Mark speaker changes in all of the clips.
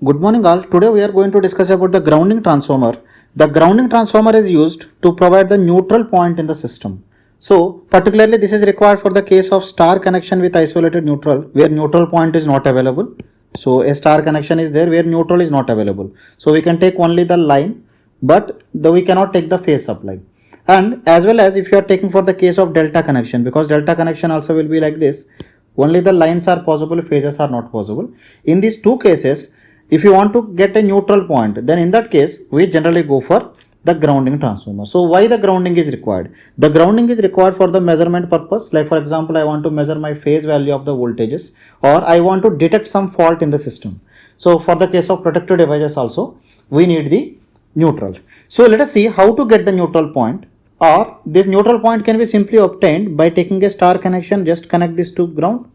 Speaker 1: Good morning all. Today we are going to discuss about the grounding transformer. The grounding transformer is used to provide the neutral point in the system. So particularly this is required for the case of star connection with isolated neutral where neutral point is not available. So a star connection is there where neutral is not available. So we can take only the line but we cannot take the phase supply. And as well as if you are taking for the case of delta connection, because delta connection also will be like this, only the lines are possible, phases are not possible. In these two cases, if you want to get a neutral point, then in that case we generally go for the grounding transformer. So why the grounding is required? The grounding is required for the measurement purpose. Like for example, I want to measure my phase value of the voltages, or I want to detect some fault in the system. So for the case of protective devices also, we need the neutral. So let us see how to get the neutral point, or this neutral point can be simply obtained by taking a star connection, just connect this to ground.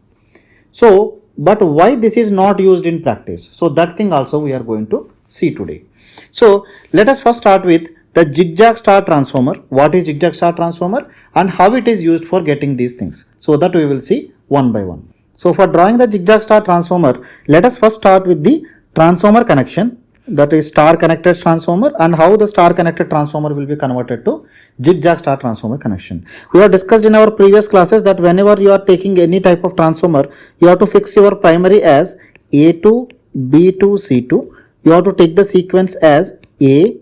Speaker 1: So but why this is not used in practice? So that thing also we are going to see today. So let us first start with the zigzag star transformer. What is zigzag star transformer and how it is used for getting these things? So that we will see one by one. So for drawing the zigzag star transformer, let us first start with the transformer connection, that is star connected transformer, and how the star connected transformer will be converted to zigzag star transformer connection. We have discussed in our previous classes that whenever you are taking any type of transformer, you have to fix your primary as A2, B2, C2. You have to take the sequence as A,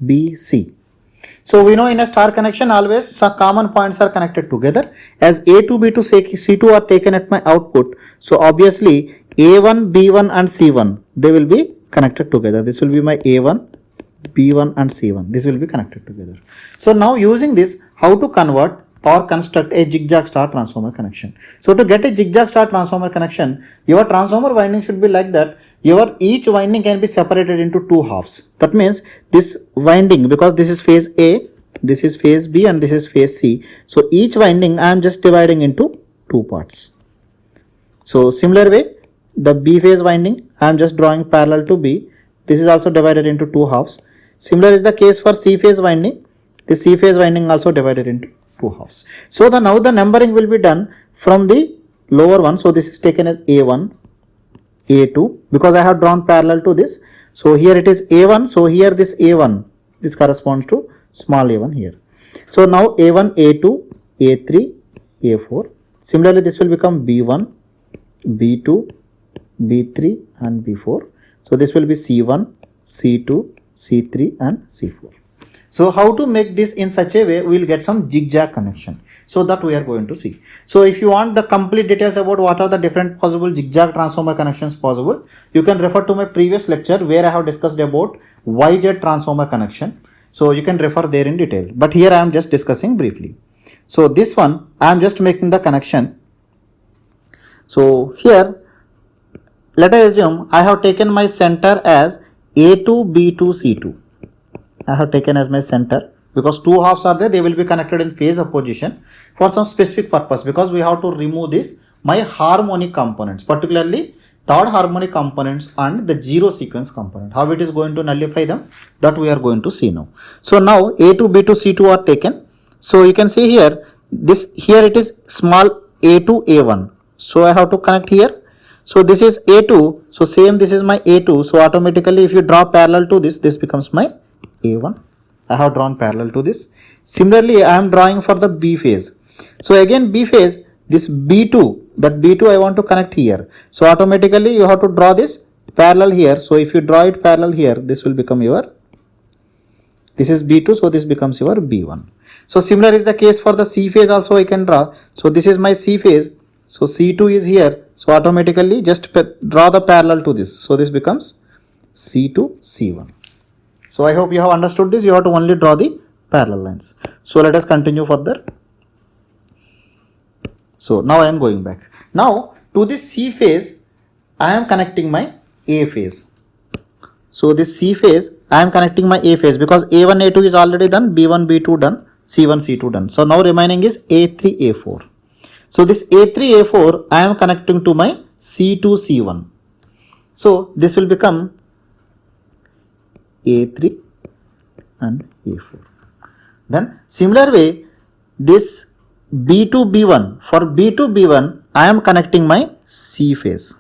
Speaker 1: B, C. So we know in a star connection always some common points are connected together, as A2, B2, C2 are taken at my output. So obviously A1, B1 and C1, they will be connected together. This will be my A1, B1 and C1. This will be connected together. So now using this, how to convert or construct a zigzag star transformer connection. So to get a zigzag star transformer connection, your transformer winding should be like that. Your each winding can be separated into two halves. That means this winding, because this is phase A, this is phase B and this is phase C. So each winding I am just dividing into two parts. So similar way, the B phase winding I am just drawing parallel to B. This is also divided into two halves. Similar is the case for C phase winding. The C phase winding also divided into two halves. So now the numbering will be done from the lower one. So this is taken as A1, A2, because I have drawn parallel to this. So here it is A1. So here this A1, this corresponds to small a1 here. So now A1, A2, A3, A4. Similarly, this will become B1, B2, B3 and B4. So this will be C1, C2, C3 and C4. So how to make this in such a way we will get some zigzag connection. So that we are going to see. So if you want the complete details about what are the different possible zigzag transformer connections possible, you can refer to my previous lecture where I have discussed about YZ transformer connection. So you can refer there in detail. But here I am just discussing briefly. So this one I am just making the connection. So here let us assume I have taken my center as A2, B2, C2. I have taken as my center because two halves are there, they will be connected in phase opposition for some specific purpose, because we have to remove this my harmonic components, particularly third harmonic components and the zero sequence component. How it is going to nullify them, that we are going to see now. So now A2, B2, C2 are taken. So you can see here, this here it is small A2, A1. So I have to connect here. So this is A2. So same, this is my A2. So automatically if you draw parallel to this, this becomes my A1. I have drawn parallel to this. Similarly, I am drawing for the B phase. So again B phase, this B2, that B2 I want to connect here. So automatically you have to draw this parallel here. So if you draw it parallel here, this will become your, this is B2. So this becomes your B1. So similar is the case for the C phase also I can draw. So this is my C phase. So C2 is here. So automatically just draw the parallel to this. So this becomes C2, C1. So I hope you have understood this. You have to only draw the parallel lines. So let us continue further. So now I am going back. Now to this C phase, I am connecting my A phase. So this C phase, I am connecting my A phase because A1, A2 is already done, B1, B2 done, C1, C2 done. So now remaining is A3, A4. So this A3, A4, I am connecting to my C2, C1. So this will become A3 and A4. Then similar way, this B2, B1, for B2, B1, I am connecting my C phase.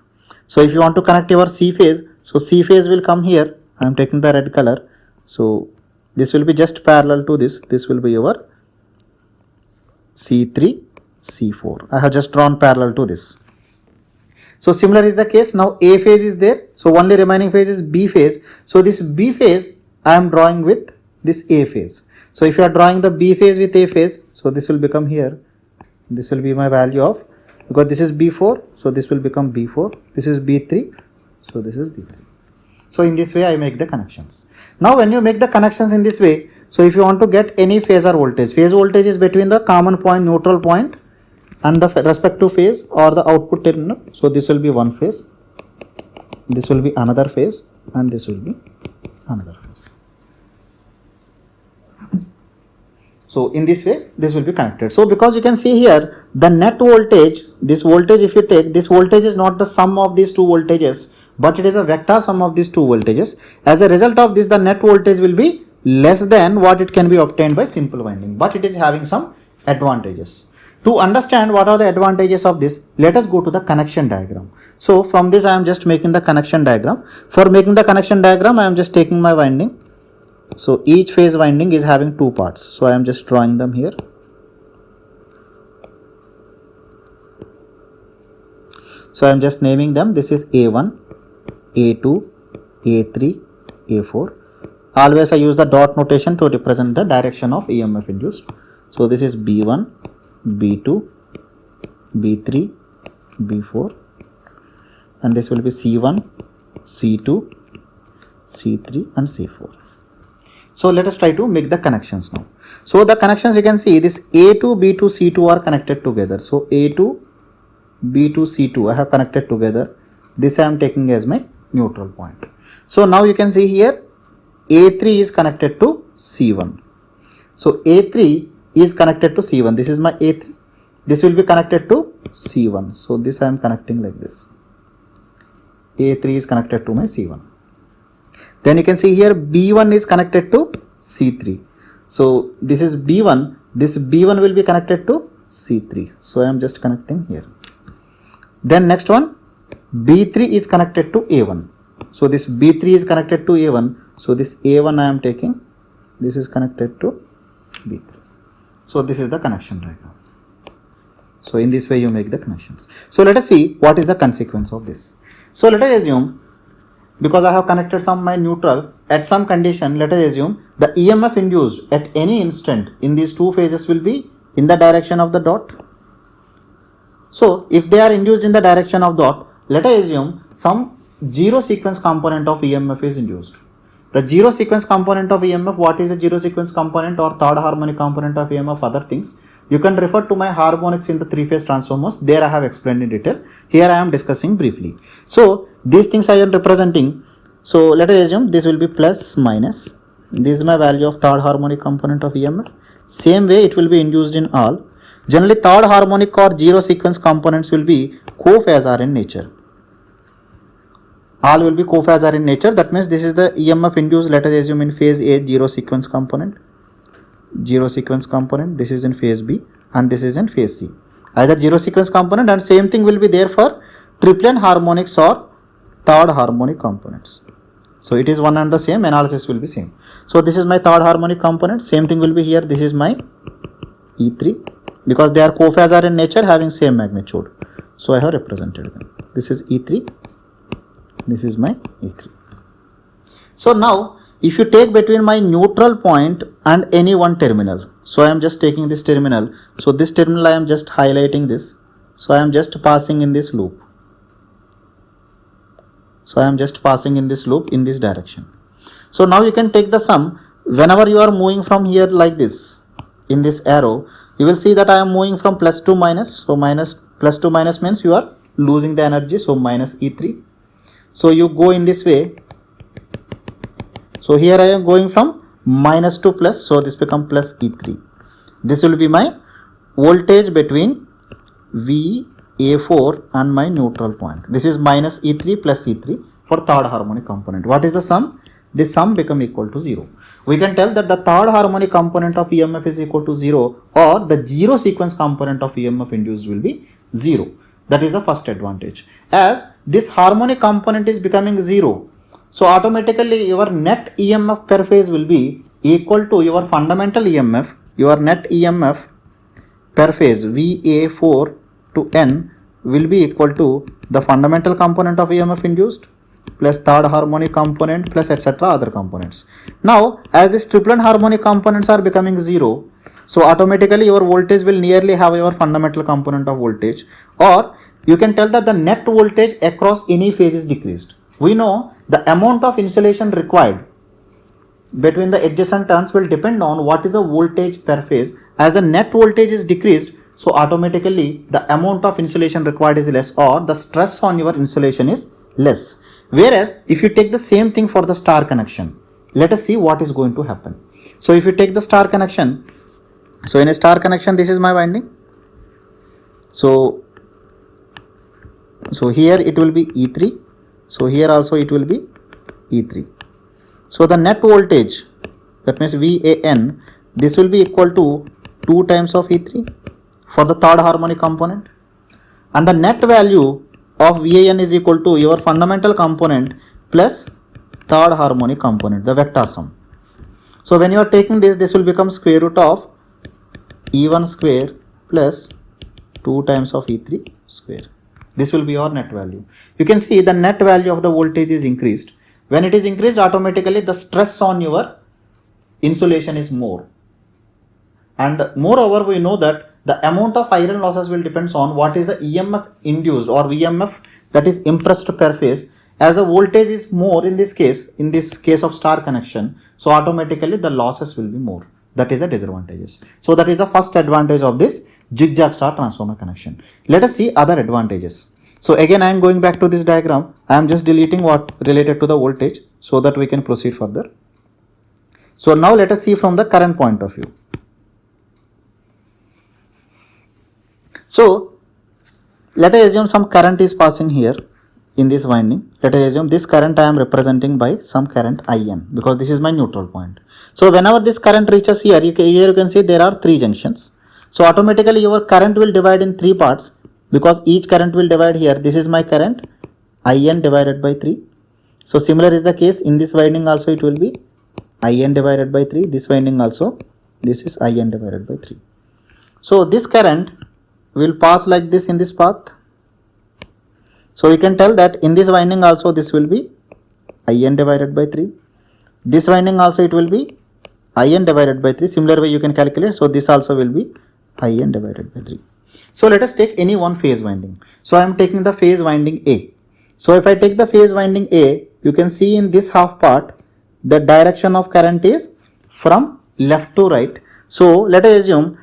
Speaker 1: So if you want to connect your C phase, So C phase will come here. I am taking the red color. So this will be just parallel to this. This will be your C3, C4. I have just drawn parallel to this. So similar is the case. Now A phase is there. So only remaining phase is B phase. So this B phase I am drawing with this A phase. So if you are drawing the B phase with A phase, so this will become here. This will be my value of, because this is B4, so this will become B4. This is B3, so this is B3. So in this way I make the connections. Now when you make the connections in this way, so if you want to get any phasor voltage, phase voltage is between the common point, neutral point and the respective phase or the output terminal. So this will be one phase, this will be another phase, and this will be another phase. So in this way this will be connected. So because you can see here the net voltage, this voltage, if you take this voltage is not the sum of these two voltages, but it is a vector sum of these two voltages. As a result of this, the net voltage will be less than what it can be obtained by simple winding, but it is having some advantages. To understand what are the advantages of this, let us go to the connection diagram. So from this I am just making the connection diagram. For making the connection diagram, I am just taking my winding. So each phase winding is having two parts. So I am just drawing them here. So I am just naming them. This is A1, A2, A3, A4. Always I use the dot notation to represent the direction of EMF induced. So this is B1, B2, B3, B4, and this will be C1, C2, C3 and C4. So let us try to make the connections now. So the connections, you can see this A2, B2, C2 are connected together. So A2, B2, C2 I have connected together. This I am taking as my neutral point. So now you can see here A3 is connected to C1. So A3 is connected to C1. This is my A3. This will be connected to C1. So this I am connecting like this. A3 is connected to my C1. Then you can see here B1 is connected to C3. So this is B1. This B1 will be connected to C3. So I am just connecting here. Then next one, B3 is connected to A1. So this B3 is connected to A1. So this A1 I am taking. This is connected to B3. So this is the connection diagram. So in this way you make the connections. So let us see what is the consequence of this. So let us assume, because I have connected some my neutral, at some condition let us assume the EMF induced at any instant in these two phases will be in the direction of the dot. So if they are induced in the direction of dot, let us assume some zero sequence component of EMF is induced. The zero sequence component of EMF, what is the zero sequence component or third harmonic component of EMF, other things, you can refer to my harmonics in the three-phase transformers. There I have explained in detail. Here I am discussing briefly. So these things I am representing. So let us assume this will be plus minus. This is my value of third harmonic component of EMF. Same way it will be induced in all. Generally third harmonic or zero sequence components will be co-phasor in nature. All will be co-phasor in nature. That means this is the EMF induced, let us assume in phase A, zero sequence component. Zero sequence component, this is in phase B and this is in phase C. Either zero sequence component, and same thing will be there for triplet harmonics or third harmonic components. So it is one and the same, analysis will be same. So this is my third harmonic component, same thing will be here. This is my E3, because they are co-phasor in nature having same magnitude. So I have represented them. This is E3. This is my E3. So now if you take between my neutral point and any one terminal, so I am just taking this terminal. So this terminal I am just highlighting this. So I am just passing in this loop. So I am just passing in this loop in this direction. So now you can take the sum. Whenever you are moving from here like this, in this arrow, you will see that I am moving from plus to minus. So plus to minus means you are losing the energy. So minus E3. So you go in this way. So here I am going from minus to plus. So this becomes plus E3. This will be my voltage between VA4 and my neutral point. This is minus E3 plus E3 for third harmonic component. What is the sum? This sum become equal to 0. We can tell that the third harmonic component of EMF is equal to 0, or the zero sequence component of EMF induced will be 0. That is the first advantage. As this harmonic component is becoming 0. So automatically your net EMF per phase will be equal to your fundamental EMF, your net EMF per phase VA4 to N will be equal to the fundamental component of EMF induced plus third harmonic component plus etc. other components. Now as these triplet harmonic components are becoming 0, so automatically your voltage will nearly have your fundamental component of voltage, or you can tell that the net voltage across any phase is decreased. We know the amount of insulation required between the adjacent turns will depend on what is the voltage per phase. As the net voltage is decreased, so automatically the amount of insulation required is less, or the stress on your insulation is less. Whereas if you take the same thing for the star connection, let us see what is going to happen. So if you take the star connection, so in a star connection, this is my winding. So here it will be E3. So here also it will be E3. So the net voltage, that means VAN, this will be equal to 2 times of E3 for the third harmonic component, and the net value of VAN is equal to your fundamental component plus third harmonic component, the vector sum. So when you are taking this, this will become square root of E1 square plus 2 times of E3 square. This will be your net value. You can see the net value of the voltage is increased. When it is increased, automatically the stress on your insulation is more. And moreover, we know that the amount of iron losses will depends on what is the EMF induced or VMF that is impressed per phase. As the voltage is more in this case of star connection, so automatically the losses will be more. That is the disadvantages. So that is the first advantage of this zigzag star transformer connection. Let us see other advantages. So again, I am going back to this diagram. I am just deleting what related to the voltage so that we can proceed further. So now let us see from the current point of view. So let us assume some current is passing here in this winding. Let us assume this current I am representing by some current IN, because this is my neutral point. So whenever this current reaches here, you can see there are 3 junctions. So automatically your current will divide in 3 parts, because each current will divide here. This is my current IN divided by 3. So similar is the case in this winding also, it will be IN divided by 3. This winding also, this is IN divided by 3. So this current will pass like this in this path. So you can tell that in this winding also this will be IN divided by 3. This winding also it will be IN divided by 3. Similar way you can calculate. So this also will be IN divided by 3. So let us take any one phase winding. So I am taking the phase winding A. So if I take the phase winding A, you can see in this half part, the direction of current is from left to right. So let us assume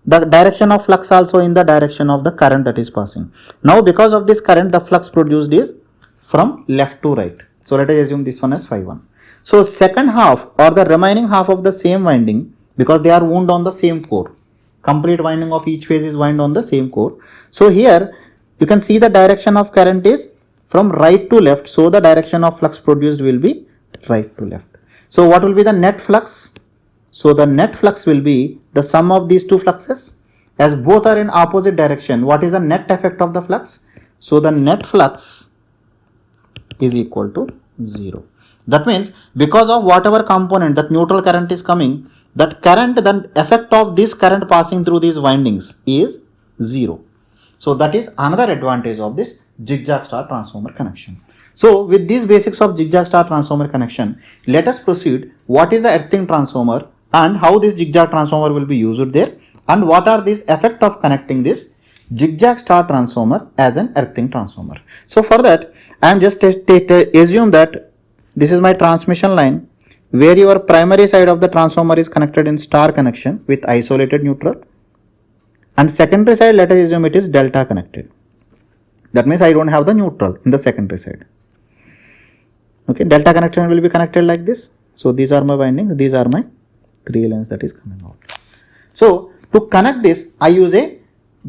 Speaker 1: the direction of flux also in the direction of the current that is passing. Now because of this current, the flux produced is from left to right. So let us assume this one as phi1. So second half or the remaining half of the same winding, because they are wound on the same core, complete winding of each phase is wound on the same core. So here you can see the direction of current is from right to left. So the direction of flux produced will be right to left. So what will be the net flux? So the net flux will be the sum of these two fluxes. As both are in opposite direction, what is the net effect of the flux? So the net flux is equal to 0. That means because of whatever component that neutral current is coming, that current, the effect of this current passing through these windings is 0. So that is another advantage of this zigzag star transformer connection. So with these basics of zigzag star transformer connection, let us proceed. What is the earthing transformer and how this zigzag transformer will be used there, and what are these effect of connecting this zigzag star transformer as an earthing transformer. So for that, I am just assume that this is my transmission line where your primary side of the transformer is connected in star connection with isolated neutral, and secondary side, let us assume it is delta connected. That means I don't have the neutral in the secondary side. Okay, delta connection will be connected like this. So these are my windings, these are my 3 lanes that is coming out. So to connect this, I use a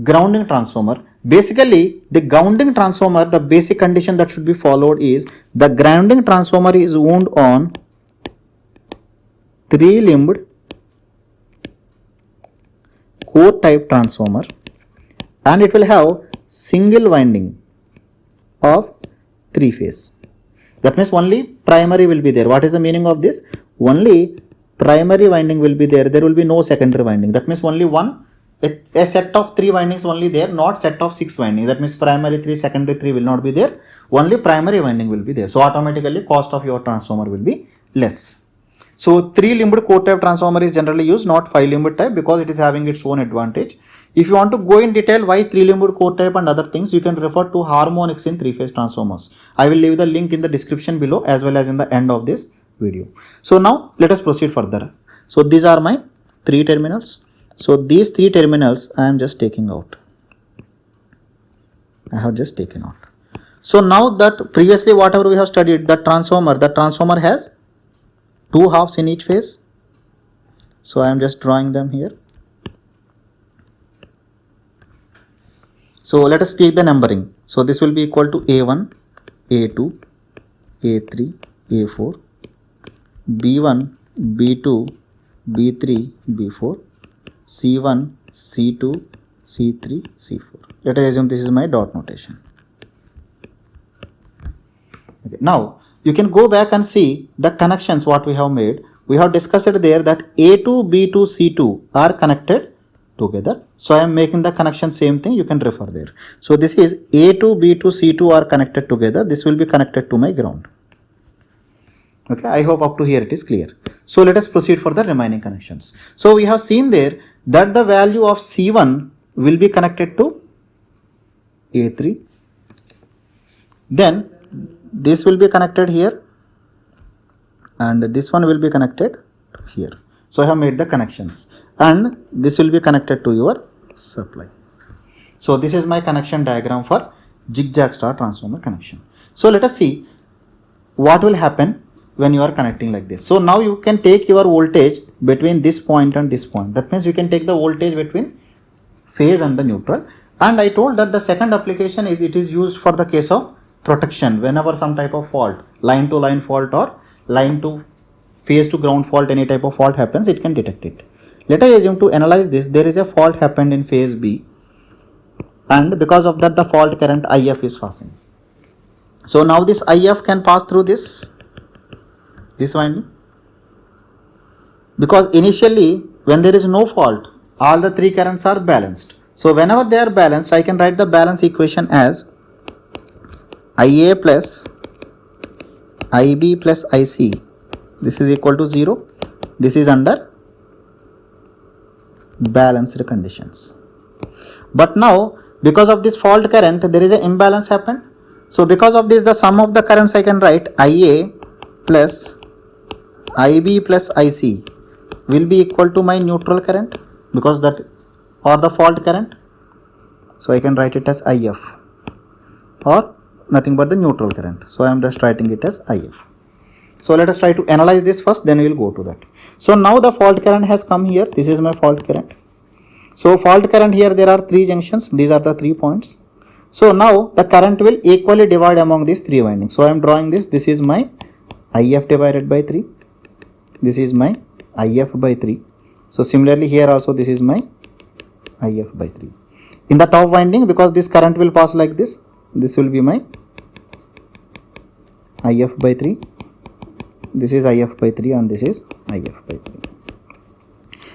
Speaker 1: grounding transformer. Basically, the grounding transformer, the basic condition that should be followed is the grounding transformer is wound on 3-limbed core type transformer, and it will have single winding of 3 phase. That means only primary will be there. What is the meaning of this? Only primary winding will be there. There will be no secondary winding. That means only a set of 3 windings only there, not set of 6 windings. That means primary 3, secondary 3 will not be there. Only primary winding will be there. So automatically cost of your transformer will be less. So 3-limbed core type transformer is generally used, not 5-limbed type, because it is having its own advantage. If you want to go in detail why 3-limbed core type and other things, you can refer to harmonics in 3-phase transformers. I will leave the link in the description below as well as in the end of this video. So now let us proceed further. So these are my 3 terminals. So these 3 terminals I am just taking out. I have just taken out. So now that previously whatever we have studied, the transformer has 2 halves in each phase. So I am just drawing them here. So let us take the numbering. So this will be equal to A1, A2, A3, A4, B1, B2, B3, B4, C1, C2, C3, C4. Let us assume this is my dot notation. Okay. Now you can go back and see the connections what we have made. We have discussed there that A2, B2, C2 are connected together. So I am making the connection same thing, you can refer there. So this is A2, B2, C2 are connected together. This will be connected to my ground. Okay, I hope up to here it is clear. So let us proceed for the remaining connections. So we have seen there that the value of C1 will be connected to A3. Then this will be connected here and this one will be connected here. So I have made the connections and this will be connected to your supply. So this is my connection diagram for zigzag star transformer connection. So let us see what will happen when you are connecting like this. So now you can take your voltage between this point and this point. That means you can take the voltage between phase and the neutral. And I told that the second application is it is used for the case of protection. Whenever some type of fault, line to line fault or line to phase to ground fault, any type of fault happens, it can detect it. Let us assume to analyze this, there is a fault happened in phase B and because of that the fault current IF is passing. So now this IF can pass through this winding, because initially when there is no fault all the 3 currents are balanced. So whenever they are balanced, I can write the balance equation as IA plus IB plus IC, this is equal to 0. This is under balanced conditions. But now because of this fault current there is an imbalance happened. So because of this the sum of the currents I can write IA plus IB plus IC will be equal to my neutral current, because that or the fault current. So I can write it as IF or nothing but the neutral current. So I am just writing it as IF. So let us try to analyze this first, then we will go to that. So now the fault current has come here. This is my fault current. So fault current here, there are 3 junctions. These are the 3 points. So now the current will equally divide among these 3 windings. So I am drawing this. This is my IF divided by 3. This is my IF by 3. So similarly here also this is my IF by 3. In the top winding, because this current will pass like this, this will be my IF by 3. This is IF by 3 and this is IF by 3.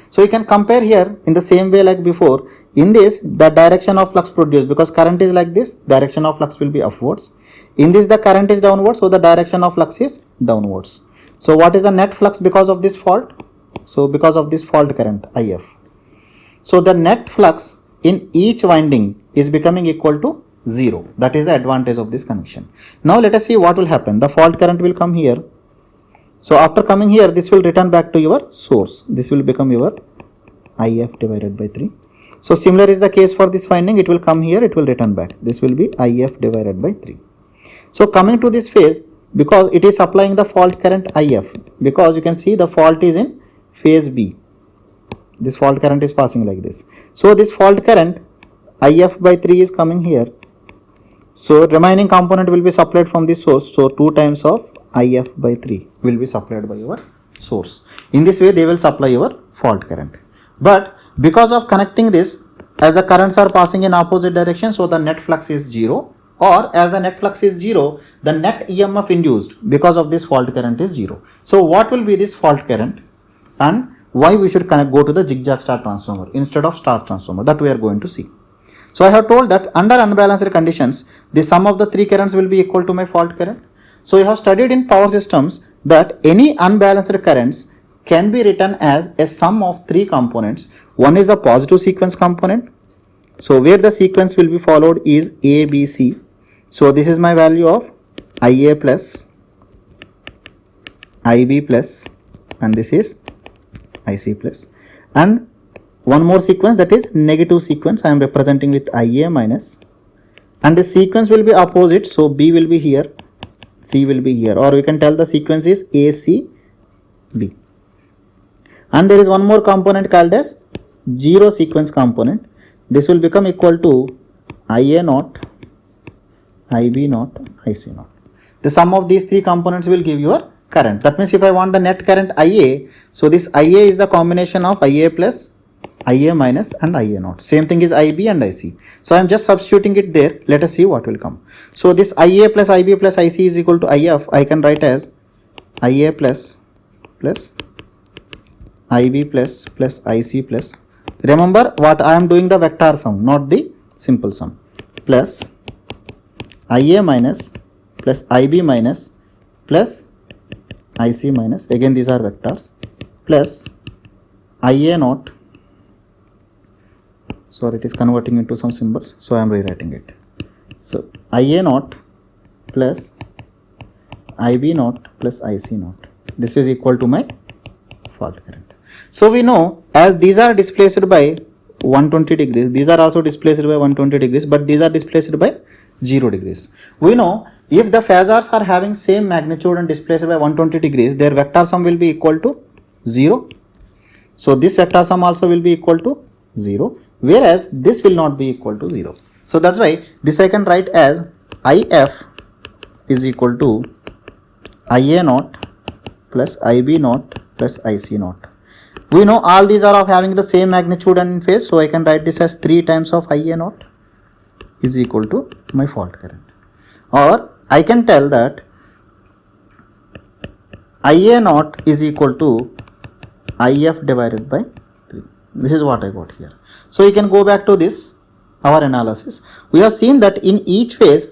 Speaker 1: So you can compare here in the same way like before. In this the direction of flux produced, because current is like this, direction of flux will be upwards. In this the current is downwards, so the direction of flux is downwards. So what is the net flux because of this fault? So because of this fault current IF. So the net flux in each winding is becoming equal to 0. That is the advantage of this connection. Now let us see what will happen. The fault current will come here. So after coming here, this will return back to your source. This will become your IF divided by 3. So similar is the case for this winding. It will come here, it will return back. This will be IF divided by 3. So coming to this phase, because it is supplying the fault current IF, because you can see the fault is in phase B. This fault current is passing like this. So this fault current IF by 3 is coming here. So remaining component will be supplied from the source. So 2 times of IF by 3 will be supplied by your source. In this way they will supply your fault current. But because of connecting this, as the currents are passing in opposite direction, so the net flux is 0, or as the net flux is 0, the net EMF induced because of this fault current is 0. So what will be this fault current and why we should go to the zigzag star transformer instead of star transformer, that we are going to see. So I have told that under unbalanced conditions, the sum of the three currents will be equal to my fault current. So you have studied in power systems that any unbalanced currents can be written as a sum of three components. One is the positive sequence component. So where the sequence will be followed is A, B, C. So this is my value of IA plus, IB plus, and this is IC plus. And one more sequence, that is negative sequence, I am representing with IA minus. And the sequence will be opposite. So B will be here, C will be here, or we can tell the sequence is AC, B. And there is one more component called as zero sequence component. This will become equal to IA naught, IB naught, IC naught. The sum of these three components will give your current. That means if I want the net current IA, so this IA is the combination of IA plus, IA minus and IA naught. Same thing is IB and IC. So I am just substituting it there. Let us see what will come. So this IA plus IB plus IC is equal to IF. I can write as IA plus IB plus IC plus. Remember what I am doing, the vector sum, not the simple sum, plus IA minus plus IB minus plus IC minus, again these are vectors, plus IA naught, sorry it is converting into some symbols, so I am rewriting it. So IA naught plus IB naught plus IC naught, this is equal to my fault current. So we know as these are displaced by 120 degrees, these are also displaced by 120 degrees, but these are displaced by 0 degrees. We know if the phasors are having same magnitude and displaced by 120 degrees, their vector sum will be equal to 0. So this vector sum also will be equal to 0, whereas this will not be equal to 0. So that's why this I can write as IF is equal to IA naught plus IB naught plus IC naught. We know all these are of having the same magnitude and phase, so I can write this as 3 times of IA naught is equal to my fault current. Or I can tell that IA naught is equal to IF divided by 3. This is what I got here. So you can go back to this, our analysis. We have seen that in each phase,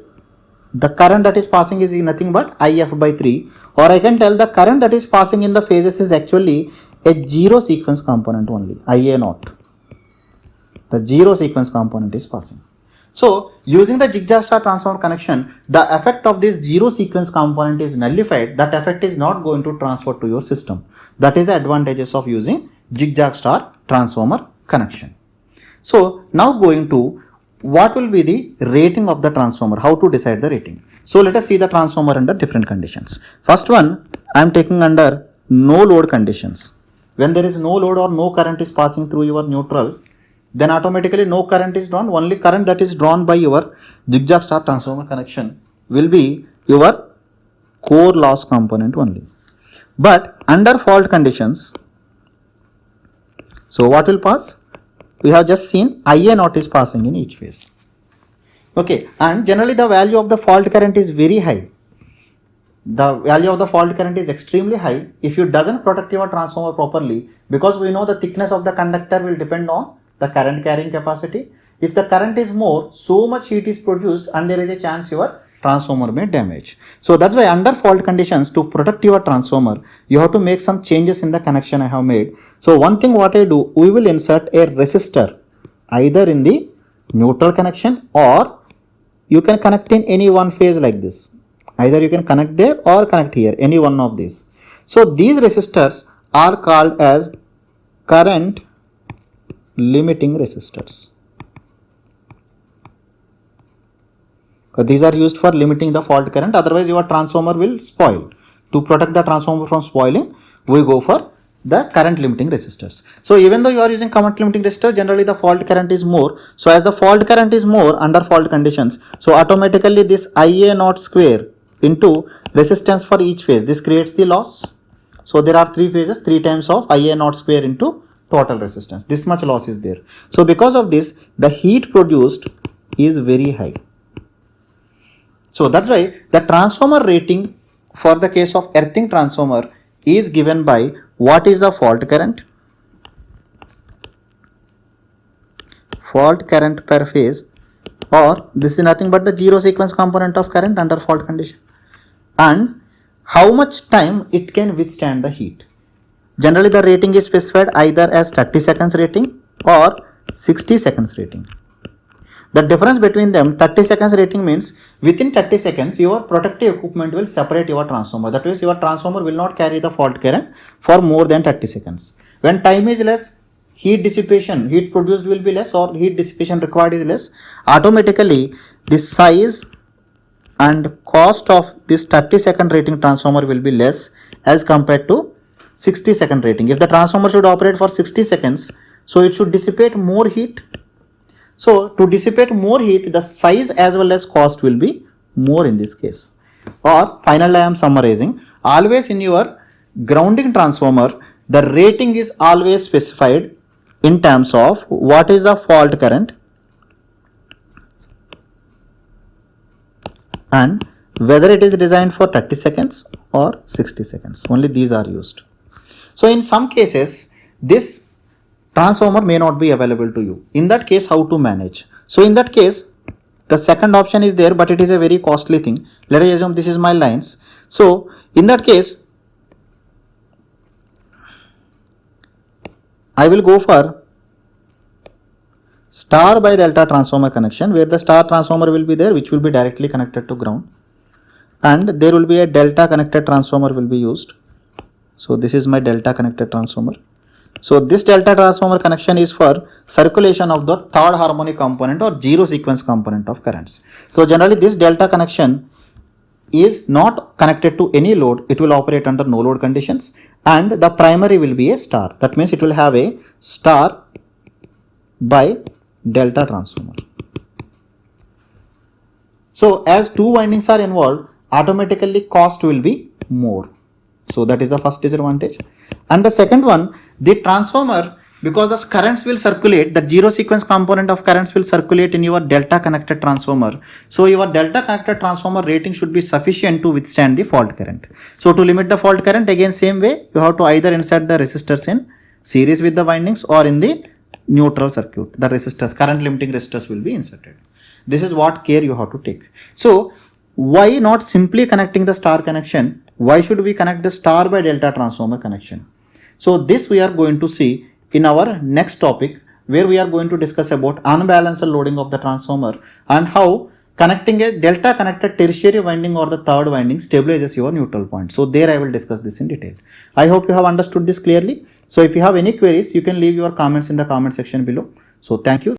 Speaker 1: the current that is passing is nothing but IF by 3. Or I can tell the current that is passing in the phases is actually a zero sequence component only, IA naught. The zero sequence component is passing. So using the zigzag star transformer connection, the effect of this zero sequence component is nullified. That effect is not going to transfer to your system. That is the advantages of using zigzag star transformer connection. So now going to what will be the rating of the transformer, how to decide the rating. So let us see the transformer under different conditions. First one, I am taking under no load conditions. When there is no load or no current is passing through your neutral, then automatically no current is drawn. Only current that is drawn by your zigzag star transformer connection will be your core loss component only. But under fault conditions, so what will pass? We have just seen IA naught is passing in each phase. Okay, and generally the value of the fault current is very high. The value of the fault current is extremely high if you doesn't protect your transformer properly, because we know the thickness of the conductor will depend on the current carrying capacity. If the current is more, so much heat is produced and there is a chance your transformer may damage. So that's why under fault conditions, to protect your transformer, you have to make some changes in the connection I have made. So one thing what I do, we will insert a resistor either in the neutral connection, or you can connect in any one phase like this. Either you can connect there or connect here, any one of these. So these resistors are called as current limiting resistors. These are used for limiting the fault current, otherwise your transformer will spoil. To protect the transformer from spoiling, we go for the current limiting resistors. So even though you are using current limiting resistor, generally the fault current is more. So as the fault current is more under fault conditions, so automatically this IA naught square into resistance for each phase, this creates the loss. So there are 3 phases, 3 times of IA naught square into total resistance. This much loss is there. So because of this, the heat produced is very high. So that's why the transformer rating for the case of earthing transformer is given by what is the fault current per phase, or this is nothing but the zero sequence component of current under fault condition, and how much time it can withstand the heat. Generally the rating is specified either as 30 seconds rating or 60 seconds rating. The difference between them, 30 seconds rating means within 30 seconds your protective equipment will separate your transformer. That means your transformer will not carry the fault current for more than 30 seconds. When time is less, heat dissipation, heat produced will be less, or heat dissipation required is less. Automatically the size and cost of this 30-second rating transformer will be less as compared to 60-second rating. If the transformer should operate for 60 seconds, so it should dissipate more heat. So to dissipate more heat, the size as well as cost will be more in this case. Or finally I am summarizing, always in your grounding transformer, the rating is always specified in terms of what is the fault current and whether it is designed for 30 seconds or 60 seconds. Only these are used. So in some cases, this transformer may not be available to you. In that case, how to manage? So in that case, the second option is there, but it is a very costly thing. Let us assume this is my lines. So in that case, I will go for star by delta transformer connection, where the star transformer will be there, which will be directly connected to ground, and there will be a delta connected transformer will be used. So this is my delta connected transformer. So this delta transformer connection is for circulation of the third harmonic component or zero sequence component of currents. So generally this delta connection is not connected to any load. It will operate under no load conditions, and the primary will be a star. That means it will have a star by delta transformer. So as two windings are involved, automatically cost will be more. So that is the first disadvantage. And the second one, the transformer, because the currents will circulate, the zero sequence component of currents will circulate in your delta connected transformer. So your delta connected transformer rating should be sufficient to withstand the fault current. So to limit the fault current, again same way, you have to either insert the resistors in series with the windings or in the neutral circuit. The resistors, current limiting resistors will be inserted. This is what care you have to take. So why not simply connecting the star connection? Why should we connect the star by delta transformer connection? So this we are going to see in our next topic, where we are going to discuss about unbalanced loading of the transformer and how connecting a delta connected tertiary winding or the third winding stabilizes your neutral point. So there I will discuss this in detail. I hope you have understood this clearly. So if you have any queries, you can leave your comments in the comment section below. So thank you.